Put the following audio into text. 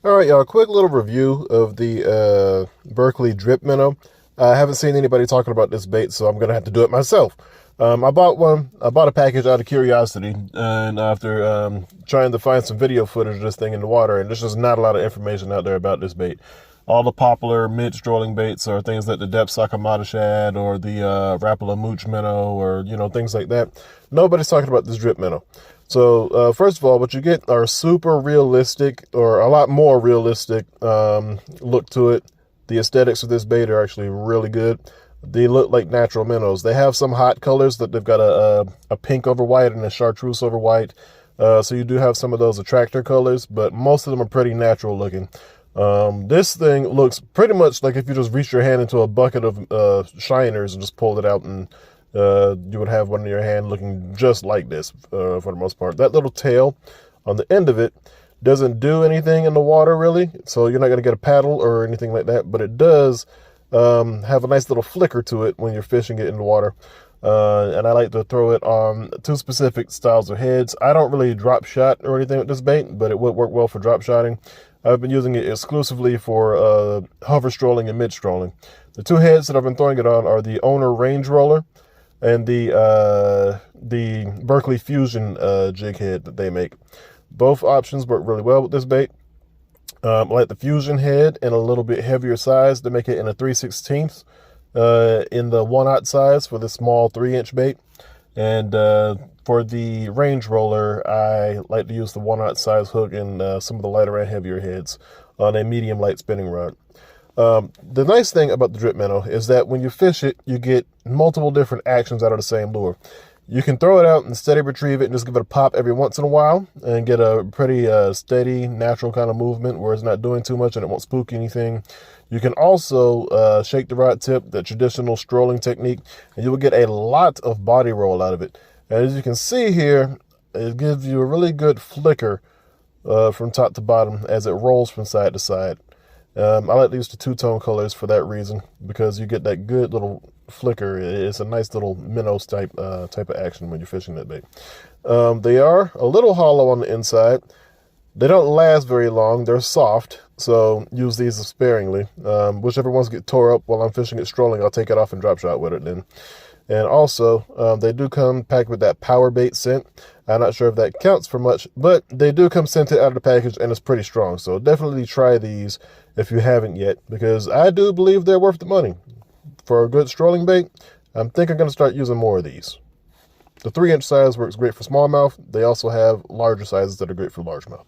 All right, y'all, quick little review of the Berkley DRIP Minnow. I haven't seen anybody talking about this bait, so I'm going to have to do it myself. I bought one. I bought a package out of curiosity, and after trying to find some video footage of this thing in the water, and there's just not a lot of information out there about this bait. All the popular mid-strolling baits are things like the depth Sakamata shad or the Rapala mooch minnow or, things like that. Nobody's talking about this drip minnow. So first of all, what you get are super realistic, or a lot more realistic look to it. The aesthetics of this bait are actually really good. They look like natural minnows. They have some hot colors that they've got a pink over white and a chartreuse over white. So you do have some of those attractor colors, but most of them are pretty natural looking. This thing looks pretty much like if you just reach your hand into a bucket of shiners and just pulled it out, and you would have one in your hand looking just like this for the most part. That little tail on the end of it doesn't do anything in the water really, so you're not going to get a paddle or anything like that, but it does have a nice little flicker to it when you're fishing it in the water. And I like to throw it on two specific styles of heads. I don't really drop shot or anything with this bait, but it would work well for drop shotting. I've been using it exclusively for hover strolling and mid strolling. The two heads that I've been throwing it on are the Owner Range Roller and the Berkley Fusion jig head that they make. Both options work really well with this bait. I like the Fusion head in a little bit heavier size to make it in a 3/16 in the 1/0 size for the small 3-inch bait. And for the Range Roller, I like to use the 1/0 size hook and some of the lighter and heavier heads on a medium light spinning rod. The nice thing about the drip minnow is that when you fish it, you get multiple different actions out of the same lure. You can throw it out and steady retrieve it and just give it a pop every once in a while and get a pretty steady, natural kind of movement where it's not doing too much and it won't spook anything. You can also shake the rod tip, the traditional strolling technique, and you will get a lot of body roll out of it. And as you can see here, it gives you a really good flicker from top to bottom as it rolls from side to side. I like to use the two-tone colors for that reason, because you get that good little flicker. It's a nice little minnows type of action when you're fishing that bait. They are a little hollow on the inside. They don't last very long. They're soft, so use these sparingly. Whichever ones get tore up while I'm fishing it strolling, I'll take it off and drop shot with it then. And also, they do come packed with that power bait scent. I'm not sure if that counts for much, but they do come scented out of the package, and it's pretty strong. So definitely try these if you haven't yet, because I do believe they're worth the money. For a good strolling bait, I think I'm going to start using more of these. The 3-inch size works great for smallmouth. They also have larger sizes that are great for largemouth.